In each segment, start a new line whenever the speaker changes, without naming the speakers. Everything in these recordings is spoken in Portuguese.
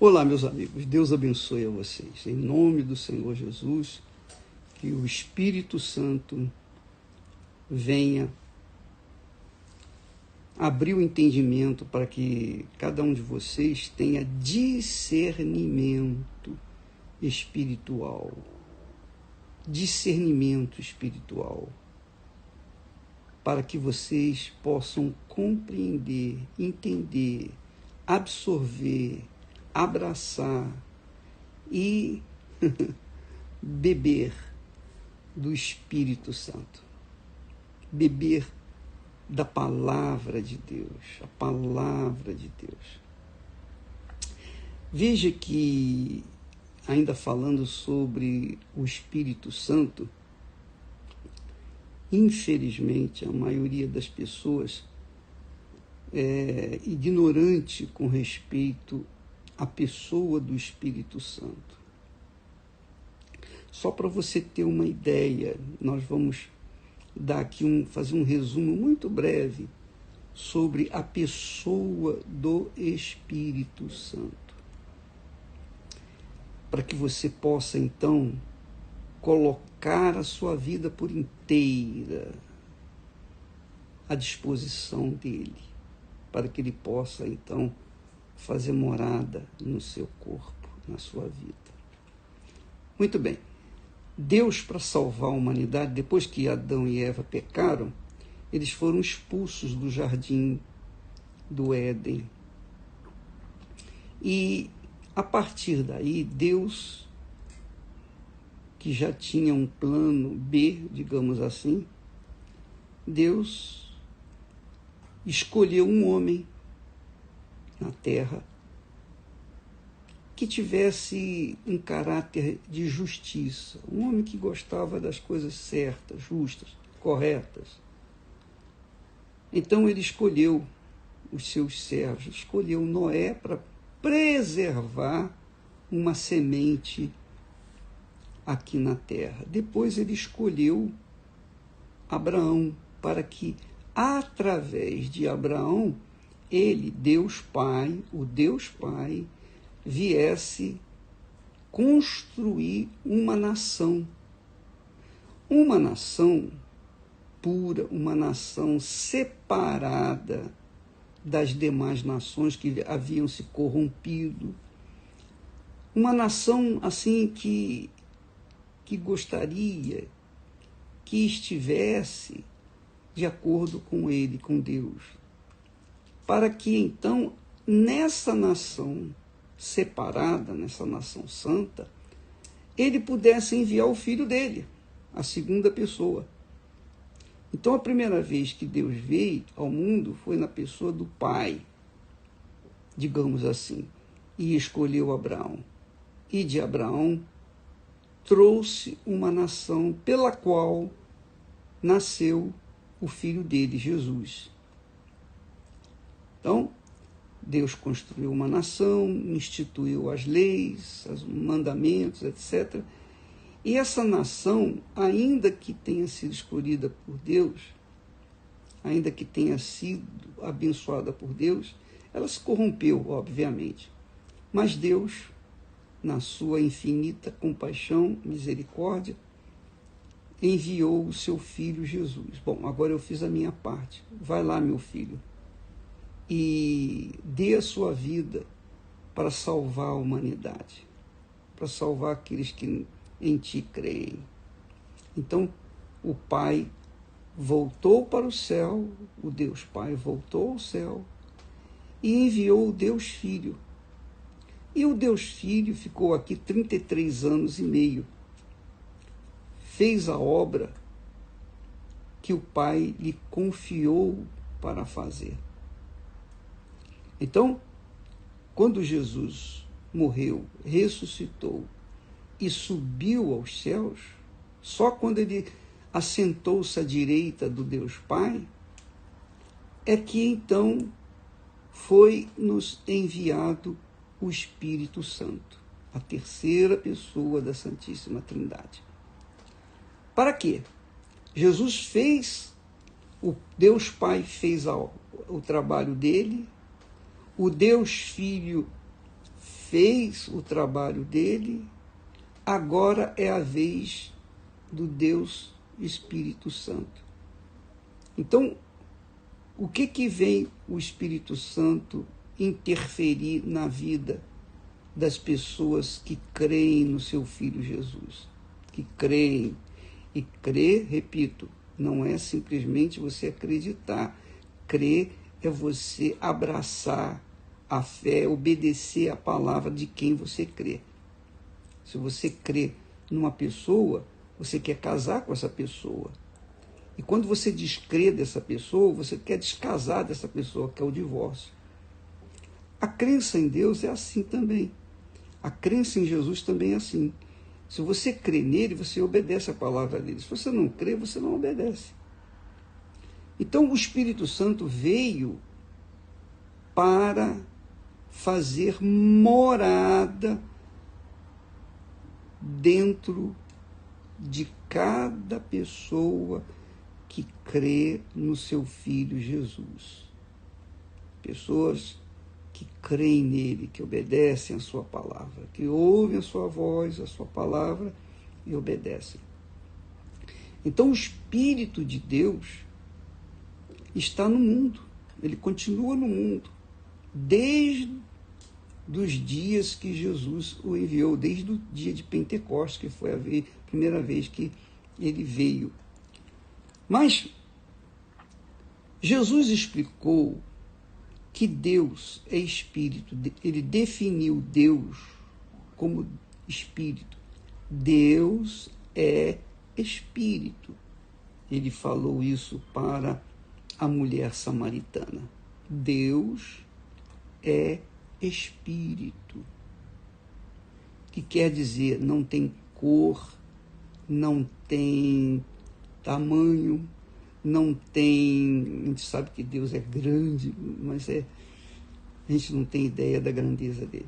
Olá, meus amigos, Deus abençoe a vocês. Em nome do Senhor Jesus, que o Espírito Santo venha abrir o entendimento para que cada um de vocês tenha discernimento espiritual. Discernimento espiritual. Para que vocês possam compreender, entender, absorver, abraçar e beber do Espírito Santo. Beber da palavra de Deus, a palavra de Deus. Veja que, ainda falando sobre o Espírito Santo, infelizmente a maioria das pessoas é ignorante com respeito à pessoa do Espírito Santo. Só para você ter uma ideia, nós vamos dar aqui fazer um resumo muito breve sobre a pessoa do Espírito Santo. Para que você possa, então, colocar a sua vida por inteira à disposição dele, para que ele possa, então, fazer morada no seu corpo, na sua vida. Muito bem. Deus, para salvar a humanidade, depois que Adão e Eva pecaram, eles foram expulsos do jardim do Éden. E, a partir daí, Deus, que já tinha um plano B, digamos assim, Deus escolheu um homem na terra que tivesse um caráter de justiça, um homem que gostava das coisas certas, justas, corretas. Então ele escolheu os seus servos, escolheu Noé para preservar uma semente aqui na terra. Depois ele escolheu Abraão para que, através de Abraão, ele, Deus Pai, o Deus Pai, viesse construir uma nação pura, uma nação separada das demais nações que haviam se corrompido, uma nação assim que gostaria que estivesse de acordo com ele, com Deus, para que então nessa nação separada, nessa nação santa, ele pudesse enviar o filho dele, a segunda pessoa. Então a primeira vez que Deus veio ao mundo foi na pessoa do Pai, digamos assim, e escolheu Abraão. E de Abraão trouxe uma nação pela qual nasceu o filho dele, Jesus. Então, Deus construiu uma nação, instituiu as leis, os mandamentos, etc. E essa nação, ainda que tenha sido escolhida por Deus, ainda que tenha sido abençoada por Deus, ela se corrompeu, obviamente. Mas Deus, na sua infinita compaixão, misericórdia, enviou o seu filho Jesus. Bom, agora eu fiz a minha parte. Vai lá, meu filho, e dê a sua vida para salvar a humanidade, para salvar aqueles que em ti creem. Então, o Pai voltou para o céu, o Deus Pai voltou ao céu e enviou o Deus Filho. E o Deus Filho ficou aqui 33 anos e meio. Fez a obra que o Pai lhe confiou para fazer. Então, quando Jesus morreu, ressuscitou e subiu aos céus, só quando ele assentou-se à direita do Deus Pai, é que então foi-nos enviado o Espírito Santo, a terceira pessoa da Santíssima Trindade. Para quê? Jesus fez, o Deus Pai fez o trabalho dele, o Deus Filho fez o trabalho dele, agora é a vez do Deus Espírito Santo. Então, o que vem o Espírito Santo interferir na vida das pessoas que creem no seu Filho Jesus? Que creem. E crer, repito, não é simplesmente você acreditar. Crer é você abraçar a fé, obedecer a palavra de quem você crê. Se você crê numa pessoa, você quer casar com essa pessoa. E quando você descrê dessa pessoa, você quer descasar dessa pessoa, que é o divórcio. A crença em Deus é assim também. A crença em Jesus também é assim. Se você crê nele, você obedece a palavra dele. Se você não crê, você não obedece. Então, o Espírito Santo veio para fazer morada dentro de cada pessoa que crê no seu Filho Jesus. Pessoas que creem nele, que obedecem a sua palavra, que ouvem a sua voz, a sua palavra e obedecem. Então o Espírito de Deus está no mundo, ele continua no mundo, desde os dias que Jesus o enviou, desde o dia de Pentecostes, que foi a primeira vez que ele veio. Mas Jesus explicou que Deus é Espírito, ele definiu Deus como Espírito. Deus é Espírito. Ele falou isso para a mulher samaritana. Deus é Espírito. Que quer dizer, não tem cor, não tem tamanho, não tem... A gente sabe que Deus é grande, mas a gente não tem ideia da grandeza dele.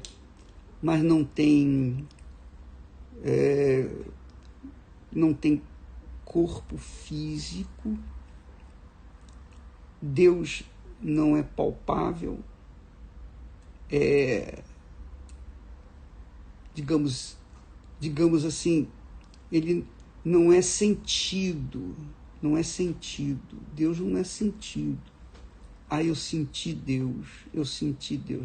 Mas não tem corpo físico. Deus não é palpável. Digamos assim, ele não é sentido. Não é sentido. Deus não é sentido. Eu senti Deus.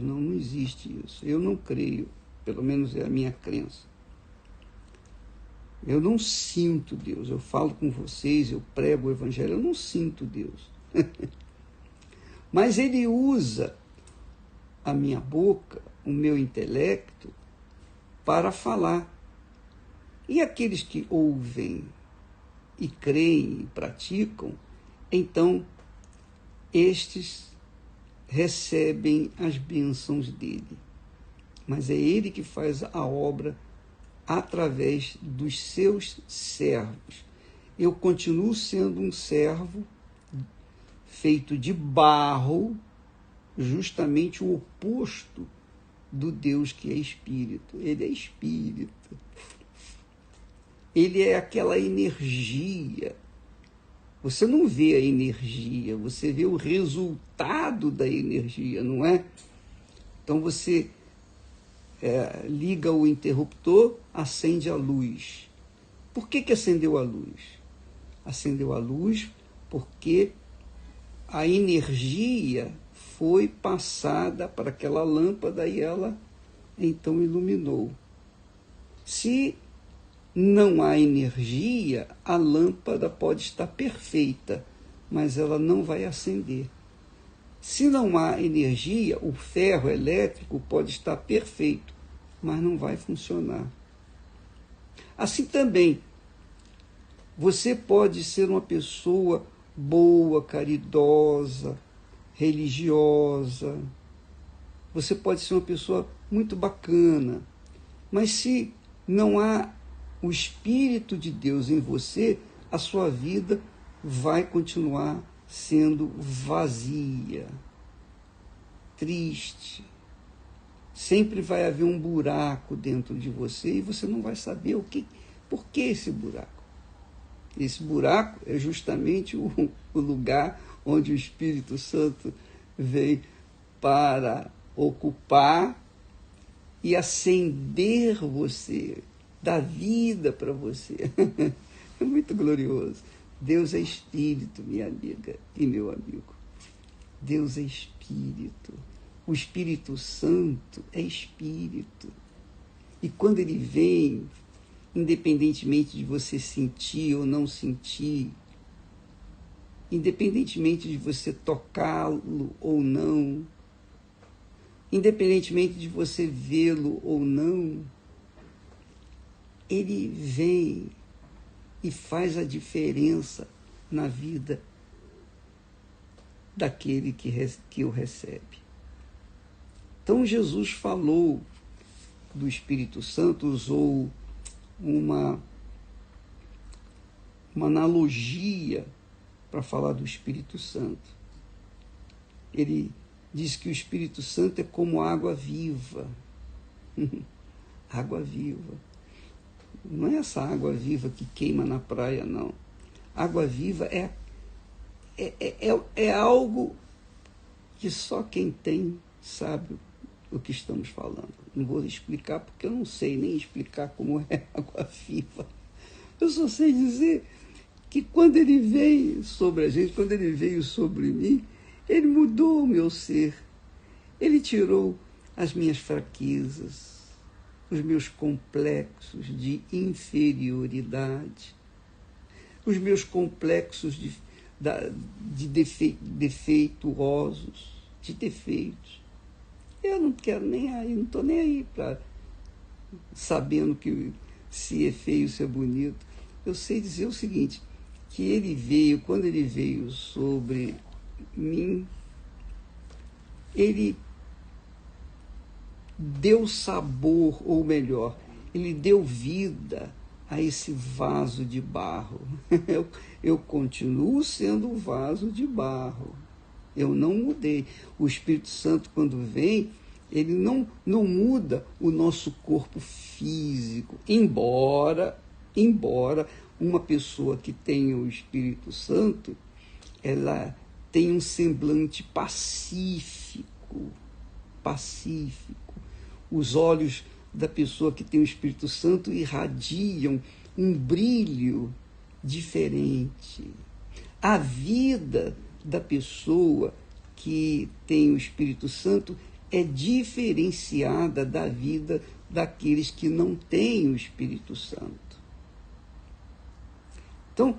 Não existe isso. Eu não creio. Pelo menos é a minha crença. Eu não sinto Deus. Eu falo com vocês, eu prego o Evangelho, eu não sinto Deus. Mas ele usa a minha boca, o meu intelecto, para falar. E aqueles que ouvem e creem e praticam, então estes recebem as bênçãos dele. Mas é ele que faz a obra através dos seus servos. Eu continuo sendo um servo feito de barro, justamente o oposto do Deus que é Espírito. Ele é Espírito. Ele é aquela energia. Você não vê a energia, você vê o resultado da energia, não é? Então você liga o interruptor, acende a luz. Por que acendeu a luz? Acendeu a luz porque a energia foi passada para aquela lâmpada e ela então iluminou. Se não há energia, a lâmpada pode estar perfeita, mas ela não vai acender. Se não há energia, o ferro elétrico pode estar perfeito, mas não vai funcionar. Assim também, você pode ser uma pessoa boa, caridosa, religiosa, você pode ser uma pessoa muito bacana, mas se não há o Espírito de Deus em você, a sua vida vai continuar sendo vazia, triste. Sempre vai haver um buraco dentro de você e você não vai saber por que esse buraco. Esse buraco é justamente o lugar onde o Espírito Santo vem para ocupar e acender você, dar vida para você. É muito glorioso. Deus é Espírito, minha amiga e meu amigo. Deus é Espírito. O Espírito Santo é Espírito. E quando ele vem, independentemente de você sentir ou não sentir, independentemente de você tocá-lo ou não, independentemente de você vê-lo ou não, ele vem e faz a diferença na vida daquele que o recebe. Então Jesus falou do Espírito Santo, usou uma analogia para falar do Espírito Santo. Ele diz que o Espírito Santo é como água viva. Água viva. Não é essa água viva que queima na praia, não. Água viva é algo que só quem tem sabe o que estamos falando. Não vou explicar porque eu não sei nem explicar como é água viva. Eu só sei dizer que quando ele veio sobre a gente, quando ele veio sobre mim, ele mudou o meu ser. Ele tirou as minhas fraquezas, os meus complexos de inferioridade, os meus complexos de defeituosos, de defeitos. Eu não quero nem aí, não estou nem aí para sabendo que se é feio, se é bonito. Eu sei dizer o seguinte, que ele veio, quando ele veio sobre mim, ele deu sabor, ou melhor, ele deu vida a esse vaso de barro. Eu continuo sendo o vaso de barro. Eu não mudei. O Espírito Santo, quando vem, ele não muda o nosso corpo físico, embora uma pessoa que tenha o Espírito Santo, ela tem um semblante pacífico. Os olhos da pessoa que tem o Espírito Santo irradiam um brilho diferente. A vida da pessoa que tem o Espírito Santo é diferenciada da vida daqueles que não têm o Espírito Santo. Então,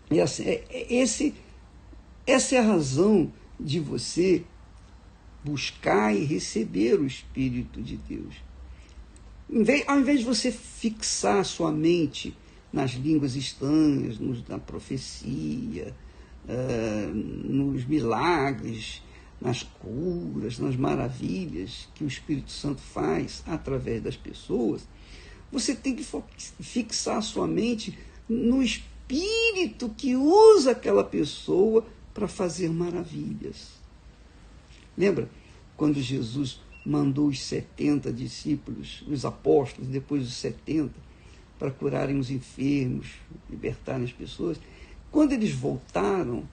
essa é a razão de você buscar e receber o Espírito de Deus. Ao invés de você fixar sua mente nas línguas estranhas, na profecia, nos milagres, nas curas, nas maravilhas que o Espírito Santo faz através das pessoas, você tem que fixar sua mente no Espírito que usa aquela pessoa para fazer maravilhas. Lembra quando Jesus mandou os 70 discípulos, os apóstolos, depois os 70, para curarem os enfermos, libertarem as pessoas? Quando eles voltaram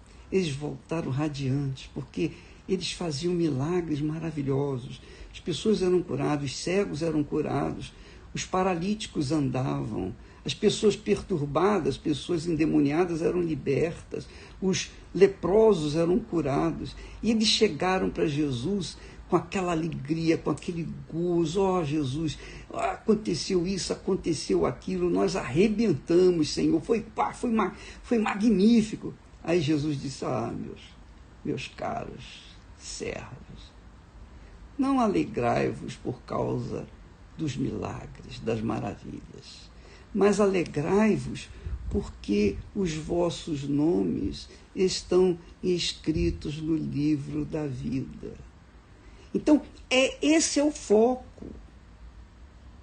radiantes, porque eles faziam milagres maravilhosos. As pessoas eram curadas, os cegos eram curados, os paralíticos andavam, as pessoas perturbadas, pessoas endemoniadas eram libertas, os leprosos eram curados. E eles chegaram para Jesus com aquela alegria, com aquele gozo. Ó, Jesus, aconteceu isso, aconteceu aquilo, nós arrebentamos, Senhor, foi magnífico. Aí Jesus disse, meus caros servos, não alegrai-vos por causa dos milagres, das maravilhas, mas alegrai-vos porque os vossos nomes estão escritos no livro da vida. Então, esse é o foco.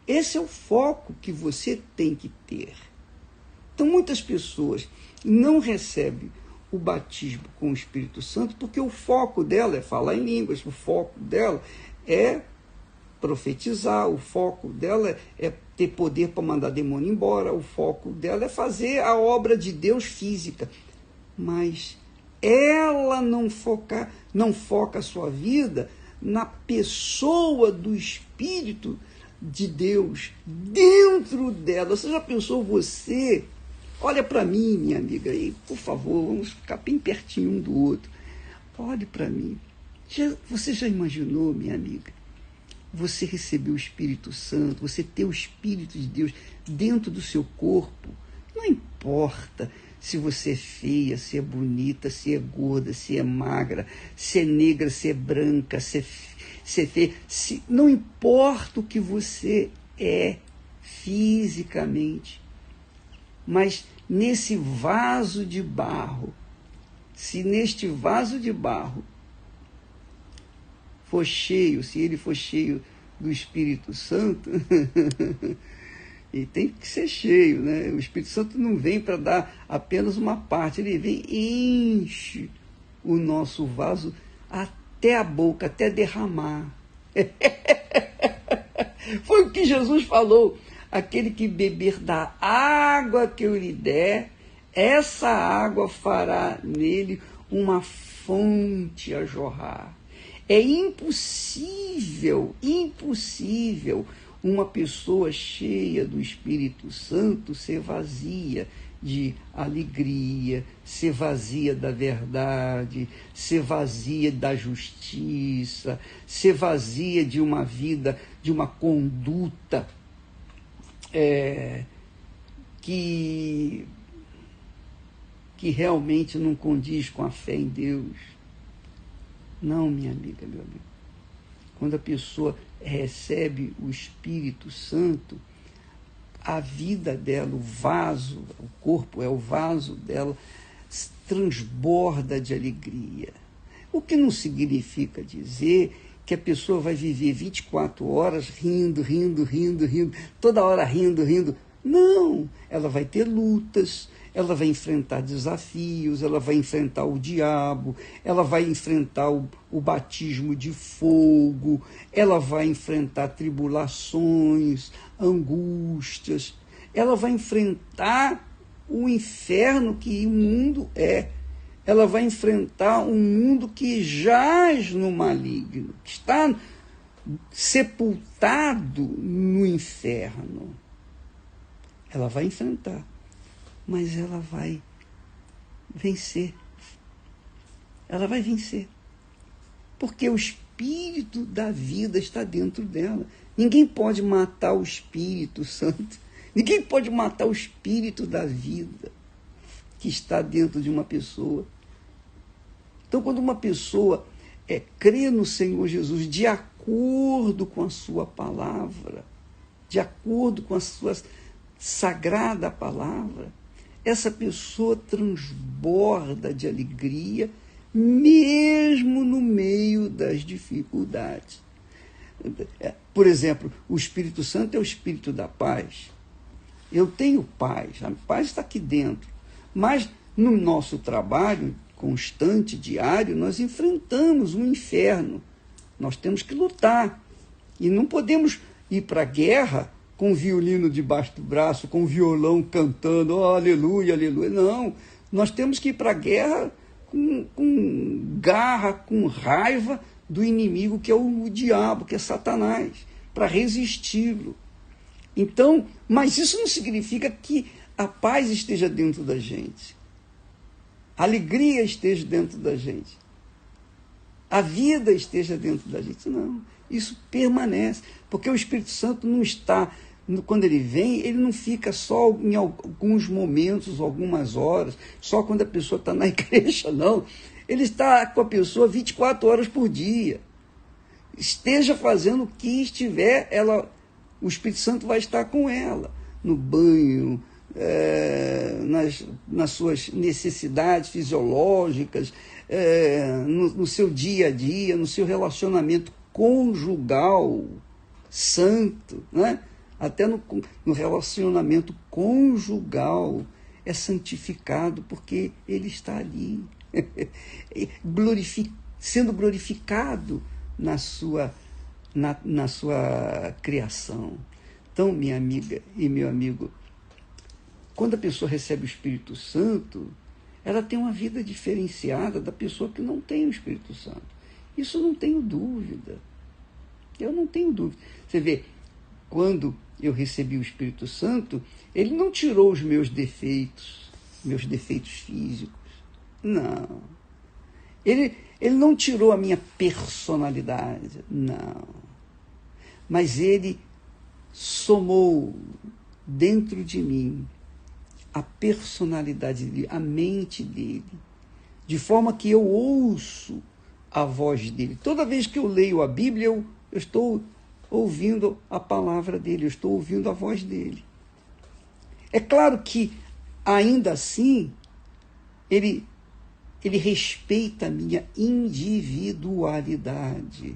Esse é o foco que você tem que ter. Então, muitas pessoas não recebem o batismo com o Espírito Santo porque o foco dela é falar em línguas, o foco dela é profetizar, o foco dela é ter poder para mandar demônio embora, o foco dela é fazer a obra de Deus física. Mas ela não foca a sua vida na pessoa do Espírito de Deus dentro dela. Você já pensou você? Olha para mim, minha amiga, aí, por favor, vamos ficar bem pertinho um do outro. Olhe para mim. Você já imaginou, minha amiga, você receber o Espírito Santo, você ter o Espírito de Deus dentro do seu corpo? Não importa se você é feia, se é bonita, se é gorda, se é magra, se é negra, se é branca, se é feia. Não importa o que você é fisicamente, mas nesse vaso de barro, se neste vaso de barro for cheio, se ele for cheio do Espírito Santo, e tem que ser cheio, né? O Espírito Santo não vem para dar apenas uma parte, ele vem e enche o nosso vaso até a boca, até derramar. Foi o que Jesus falou: aquele que beber da água que eu lhe der, essa água fará nele uma fonte a jorrar. É impossível uma pessoa cheia do Espírito Santo ser vazia de alegria, ser vazia da verdade, ser vazia da justiça, ser vazia de uma vida, de uma conduta que realmente não condiz com a fé em Deus. Não, minha amiga, meu amigo. Quando a pessoa recebe o Espírito Santo, a vida dela, o vaso, o corpo é o vaso dela, transborda de alegria. O que não significa dizer que a pessoa vai viver 24 horas rindo, toda hora rindo. Não, ela vai ter lutas, ela vai enfrentar desafios, ela vai enfrentar o diabo, ela vai enfrentar o batismo de fogo, ela vai enfrentar tribulações, angústias, ela vai enfrentar o inferno que o mundo é. Ela vai enfrentar um mundo que jaz no maligno, que está sepultado no inferno. Ela vai enfrentar, mas ela vai vencer. Ela vai vencer. Porque o Espírito da vida está dentro dela. Ninguém pode matar o Espírito Santo. Ninguém pode matar o Espírito da vida que está dentro de uma pessoa. Então, quando uma pessoa crê no Senhor Jesus de acordo com a sua palavra, de acordo com a sua sagrada palavra, essa pessoa transborda de alegria, mesmo no meio das dificuldades. Por exemplo, o Espírito Santo é o Espírito da paz. Eu tenho paz, a paz está aqui dentro. Mas no nosso trabalho constante, diário, nós enfrentamos um inferno. Nós temos que lutar. E não podemos ir para a guerra com o violino debaixo do braço, com o violão cantando, oh, aleluia, aleluia. Não, nós temos que ir para a guerra com garra, com raiva do inimigo, que é o diabo, que é Satanás, para resisti-lo. Então, mas isso não significa que a paz esteja dentro da gente, a alegria esteja dentro da gente, a vida esteja dentro da gente. Não, isso permanece, porque o Espírito Santo não está, quando ele vem, ele não fica só em alguns momentos, algumas horas, só quando a pessoa está na igreja, não. Ele está com a pessoa 24 horas por dia. Esteja fazendo o que estiver, o Espírito Santo vai estar com ela, no banho, nas suas necessidades fisiológicas, no seu dia a dia, no seu relacionamento conjugal santo, né? Até no relacionamento conjugal é santificado, porque ele está ali, sendo glorificado na sua criação. Então, minha amiga e meu amigo, quando a pessoa recebe o Espírito Santo, ela tem uma vida diferenciada da pessoa que não tem o Espírito Santo. Isso eu não tenho dúvida. Eu não tenho dúvida. Você vê, quando eu recebi o Espírito Santo, ele não tirou os meus defeitos físicos. Não. Ele não tirou a minha personalidade. Não. Mas ele somou dentro de mim a personalidade dele, a mente dele, de forma que eu ouço a voz dele. Toda vez que eu leio a Bíblia, eu estou ouvindo a palavra dele, eu estou ouvindo a voz dele. É claro que, ainda assim, ele respeita a minha individualidade.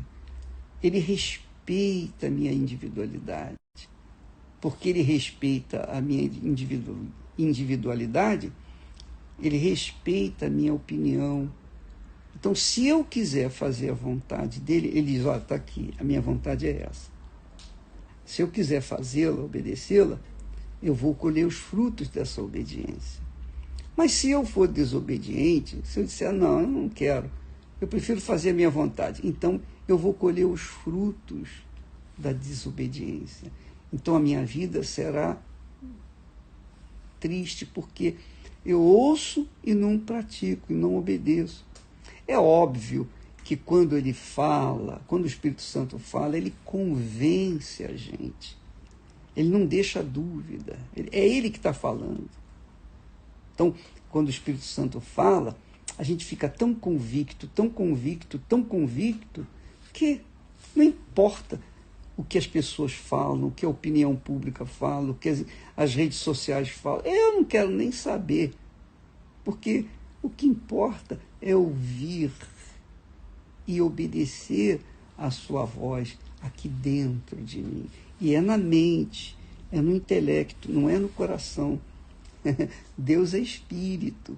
Ele respeita a minha individualidade. Porque ele respeita a minha individualidade, ele respeita a minha opinião. Então, se eu quiser fazer a vontade dele, ele diz, olha, está aqui, a minha vontade é essa. Se eu quiser fazê-la, obedecê-la, eu vou colher os frutos dessa obediência. Mas se eu for desobediente, se eu disser, não, eu não quero, eu prefiro fazer a minha vontade, então eu vou colher os frutos da desobediência. Então a minha vida será triste, porque eu ouço e não pratico, e não obedeço. É óbvio que quando ele fala, quando o Espírito Santo fala, ele convence a gente. Ele não deixa dúvida. É ele que está falando. Então, quando o Espírito Santo fala, a gente fica tão convicto, que não importa o que as pessoas falam, o que a opinião pública fala, o que as redes sociais falam. Eu não quero nem saber, porque o que importa é ouvir e obedecer a sua voz aqui dentro de mim. E é na mente, é no intelecto, não é no coração. Deus é espírito.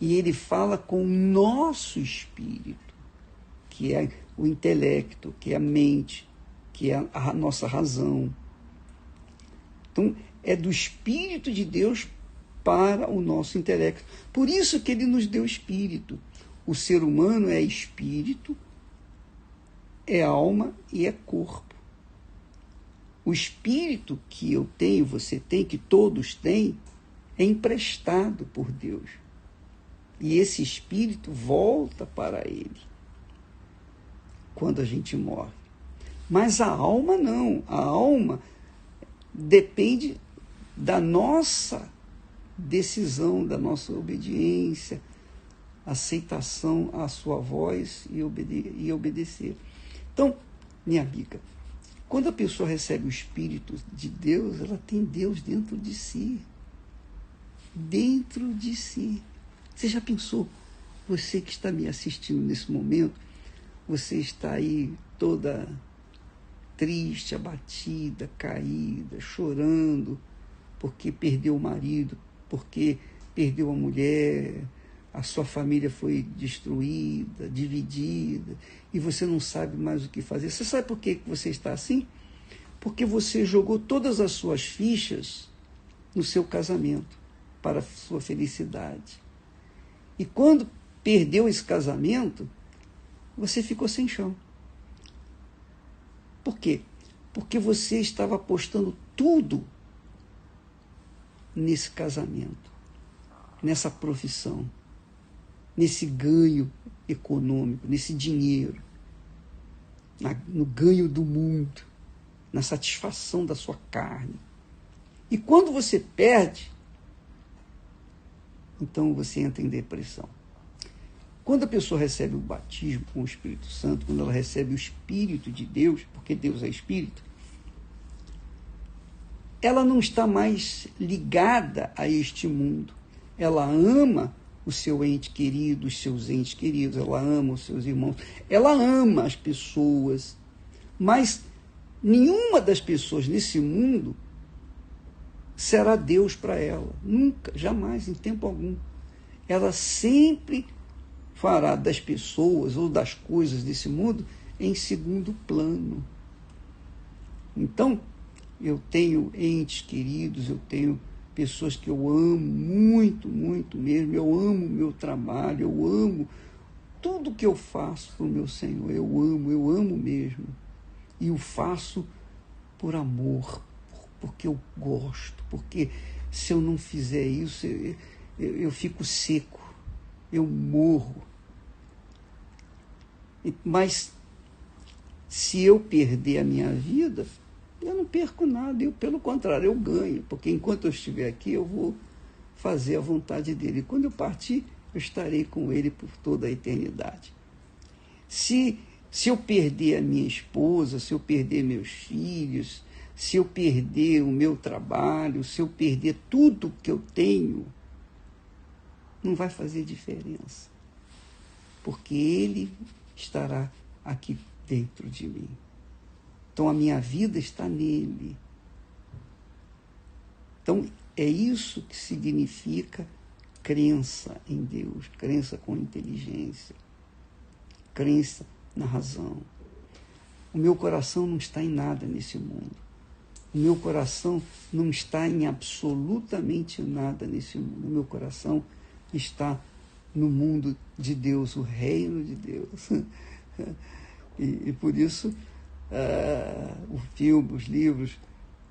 E ele fala com o nosso espírito, que é o intelecto, que é a mente, que é a nossa razão. Então, é do Espírito de Deus para o nosso intelecto. Por isso que ele nos deu espírito. O ser humano é espírito, é alma e é corpo. O espírito que eu tenho, você tem, que todos têm, é emprestado por Deus. E esse espírito volta para ele quando a gente morre. Mas a alma não. A alma depende da nossa decisão, da nossa obediência, aceitação à sua voz e obedecer. Então, minha amiga, quando a pessoa recebe o Espírito de Deus, ela tem Deus dentro de si. Dentro de si. Você já pensou? Você que está me assistindo nesse momento, você está aí toda triste, abatida, caída, chorando, porque perdeu o marido, porque perdeu a mulher, a sua família foi destruída, dividida, e você não sabe mais o que fazer. Você sabe por que você está assim? Porque você jogou todas as suas fichas no seu casamento, para a sua felicidade. E quando perdeu esse casamento, você ficou sem chão. Por quê? Porque você estava apostando tudo nesse casamento, nessa profissão, nesse ganho econômico, nesse dinheiro, no ganho do mundo, na satisfação da sua carne. E quando você perde, então você entra em depressão. Quando a pessoa recebe o batismo com o Espírito Santo, quando ela recebe o Espírito de Deus, porque Deus é Espírito, ela não está mais ligada a este mundo. Ela ama o seu ente querido, os seus entes queridos, ela ama os seus irmãos, ela ama as pessoas, mas nenhuma das pessoas nesse mundo será Deus para ela. Nunca, jamais, em tempo algum. Ela sempre fará das pessoas ou das coisas desse mundo em segundo plano. Então, eu tenho entes queridos, eu tenho pessoas que eu amo muito, muito mesmo, eu amo o meu trabalho, eu amo tudo que eu faço para o meu Senhor, eu amo mesmo. E o faço por amor, porque eu gosto, porque se eu não fizer isso, eu fico seco, eu morro. Mas se eu perder a minha vida, eu não perco nada, pelo contrário, eu ganho, porque enquanto eu estiver aqui, eu vou fazer a vontade dele. E quando eu partir, eu estarei com ele por toda a eternidade. Se eu perder a minha esposa, se eu perder meus filhos, se eu perder o meu trabalho, se eu perder tudo que eu tenho, não vai fazer diferença, porque ele estará aqui dentro de mim. Então a minha vida está nele. Então é isso que significa crença em Deus, crença com inteligência, crença na razão. O meu coração não está em nada nesse mundo. O meu coração não está em absolutamente nada nesse mundo. O meu coração está no mundo de Deus, o reino de Deus. E por isso, o filme, os livros,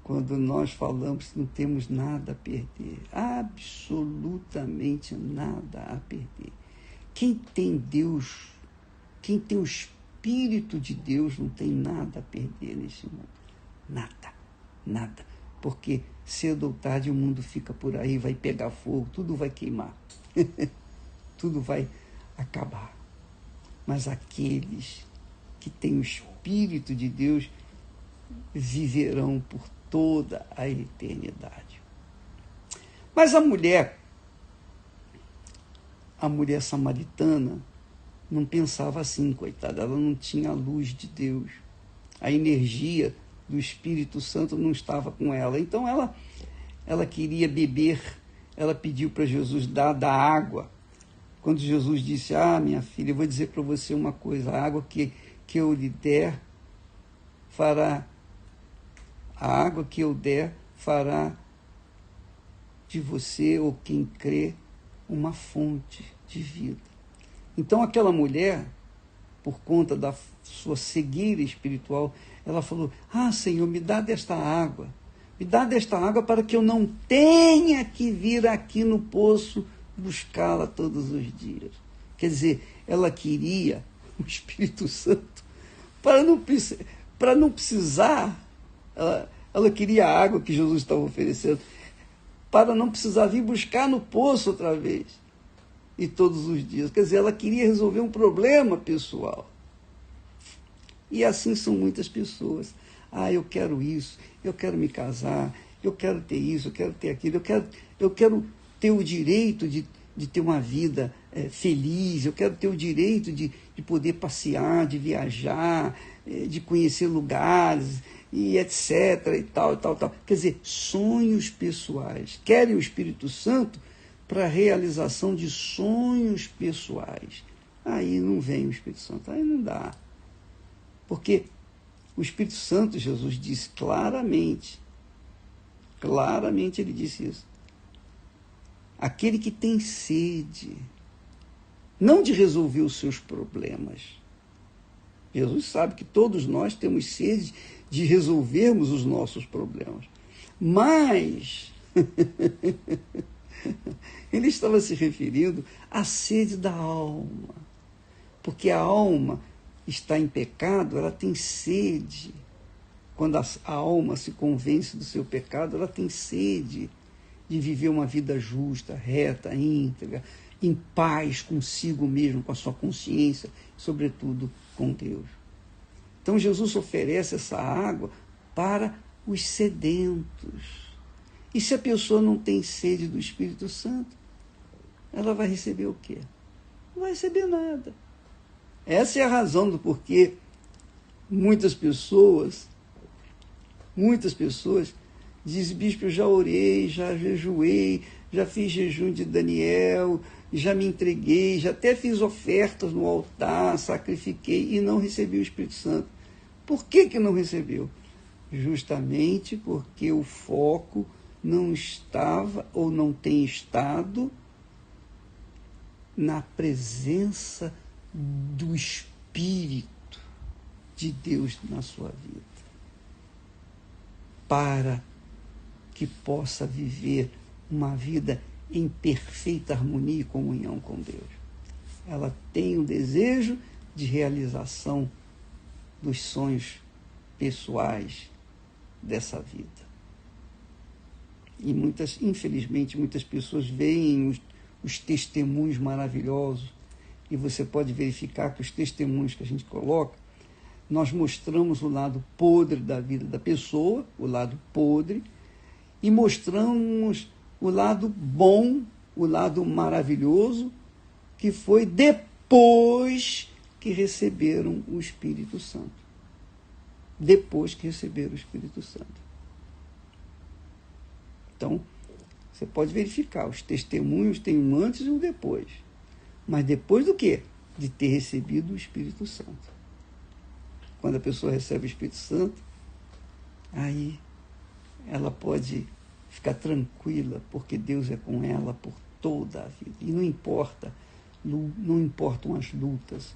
quando nós falamos que não temos nada a perder, absolutamente nada a perder. Quem tem Deus, quem tem o Espírito de Deus, não tem nada a perder nesse mundo. Nada. Porque cedo ou tarde o mundo fica por aí, vai pegar fogo, tudo vai queimar. Tudo vai acabar. Mas aqueles que têm o Espírito de Deus viverão por toda a eternidade. Mas a mulher samaritana não pensava assim, coitada, ela não tinha a luz de Deus. A energia do Espírito Santo não estava com ela. Então ela queria beber, ela pediu para Jesus dar da água. Quando Jesus disse, minha filha, eu vou dizer para você uma coisa, a água que eu lhe der fará, a água que eu der fará de você, ou quem crê, uma fonte de vida. Então aquela mulher, por conta da sua cegueira espiritual, ela falou, Senhor, me dá desta água para que eu não tenha que vir aqui no poço buscá-la todos os dias. Quer dizer, ela queria o Espírito Santo para não precisar, ela queria a água que Jesus estava oferecendo, para não precisar vir buscar no poço outra vez, e todos os dias. Quer dizer, ela queria resolver um problema pessoal. E assim são muitas pessoas. Eu quero isso, eu quero me casar, eu quero ter isso, eu quero ter aquilo, eu quero ter o direito de ter uma vida feliz, eu quero ter o direito de poder passear, de viajar, de conhecer lugares, e etc, e tal. Quer dizer, sonhos pessoais. Querem o Espírito Santo para a realização de sonhos pessoais. Aí não vem o Espírito Santo, aí não dá. Porque o Espírito Santo, Jesus disse claramente ele disse isso. Aquele que tem sede, não de resolver os seus problemas. Jesus sabe que todos nós temos sede de resolvermos os nossos problemas. Mas ele estava se referindo à sede da alma. Porque a alma está em pecado, ela tem sede. Quando a alma se convence do seu pecado, ela tem sede de viver uma vida justa, reta, íntegra, em paz consigo mesmo, com a sua consciência, sobretudo com Deus. Então Jesus oferece essa água para os sedentos. E se a pessoa não tem sede do Espírito Santo, ela vai receber o quê? Não vai receber nada. Essa é a razão do porquê muitas pessoas dizem, bispo, eu já orei, já jejuei, já fiz jejum de Daniel, já me entreguei, já até fiz ofertas no altar, sacrifiquei e não recebi o Espírito Santo. Por que não recebeu? Justamente porque o foco não estava ou não tem estado na presença do Espírito de Deus na sua vida, para que possa viver uma vida em perfeita harmonia e comunhão com Deus. Ela tem o desejo de realização dos sonhos pessoais dessa vida. E infelizmente, muitas pessoas veem os testemunhos maravilhosos, e você pode verificar que os testemunhos que a gente coloca, nós mostramos o lado podre da vida da pessoa, o lado podre, e mostramos o lado bom, o lado maravilhoso, que foi depois que receberam o Espírito Santo. Depois que receberam o Espírito Santo. Então, você pode verificar, os testemunhos têm um antes e um depois. Mas depois do quê? De ter recebido o Espírito Santo. Quando a pessoa recebe o Espírito Santo, aí ela pode ficar tranquila, porque Deus é com ela por toda a vida. E não importam as lutas,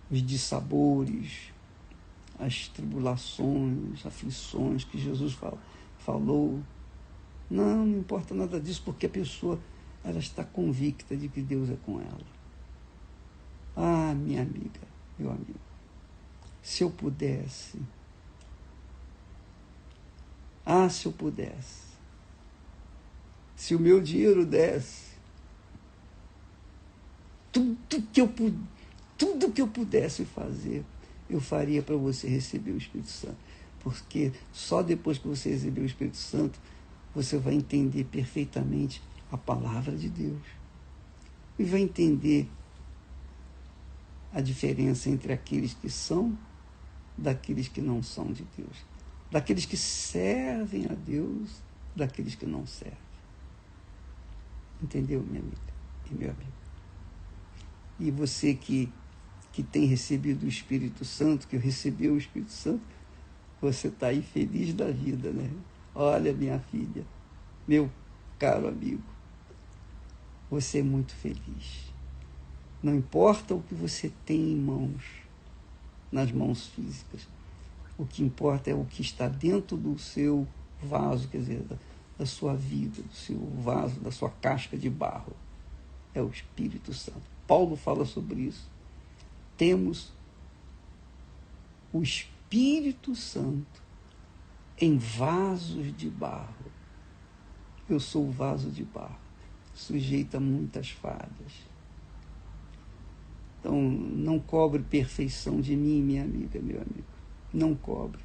os dissabores, as tribulações, aflições que Jesus falou. Não importa nada disso, porque a pessoa ela está convicta de que Deus é com ela. Ah, minha amiga, meu amigo, se eu pudesse, se o meu dinheiro desse, tudo que eu pudesse fazer, eu faria para você receber o Espírito Santo. Porque só depois que você receber o Espírito Santo, você vai entender perfeitamente a palavra de Deus. E vai entender a diferença entre aqueles que são, daqueles que não são de Deus. Daqueles que servem a Deus, daqueles que não servem. Entendeu, minha amiga e meu amigo? E você que tem recebido o Espírito Santo, que recebeu o Espírito Santo, você está aí feliz da vida, né? Olha, minha filha, meu caro amigo, você é muito feliz. Não importa o que você tem em mãos, nas mãos físicas. O que importa é o que está dentro do seu vaso, quer dizer, da sua vida, do seu vaso, da sua casca de barro. É o Espírito Santo. Paulo fala sobre isso. Temos o Espírito Santo em vasos de barro. Eu sou o vaso de barro, sujeito a muitas falhas. Então, não cobre perfeição de mim, minha amiga, meu amigo. Não cobre.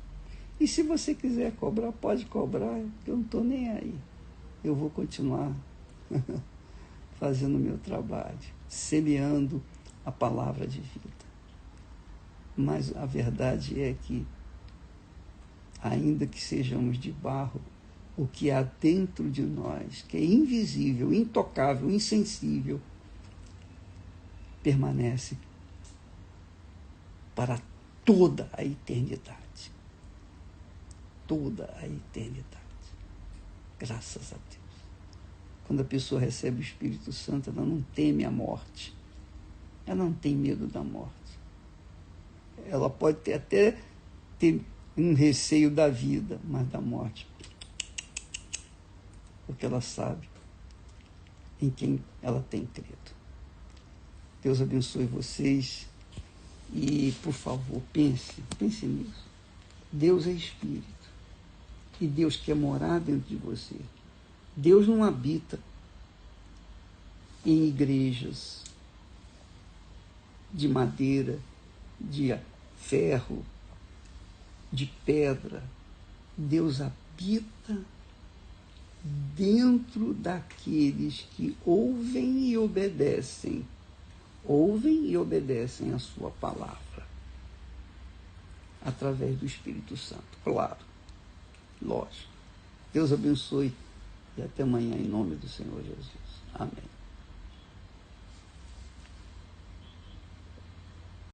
E se você quiser cobrar, pode cobrar, eu não estou nem aí. Eu vou continuar fazendo o meu trabalho, semeando a palavra de vida. Mas a verdade é que, ainda que sejamos de barro, o que há dentro de nós, que é invisível, intocável, insensível, permanece para toda a eternidade. Toda a eternidade. Graças a Deus. Quando a pessoa recebe o Espírito Santo, ela não teme a morte. Ela não tem medo da morte. Ela pode até ter um receio da vida, mas da morte. Porque ela sabe em quem ela tem crido. Deus abençoe vocês e, por favor, pense nisso. Deus é Espírito e Deus quer morar dentro de você. Deus não habita em igrejas de madeira, de ferro, de pedra. Deus habita dentro daqueles que ouvem e obedecem a sua palavra, através do Espírito Santo, claro, lógico. Deus abençoe e até amanhã, em nome do Senhor Jesus. Amém.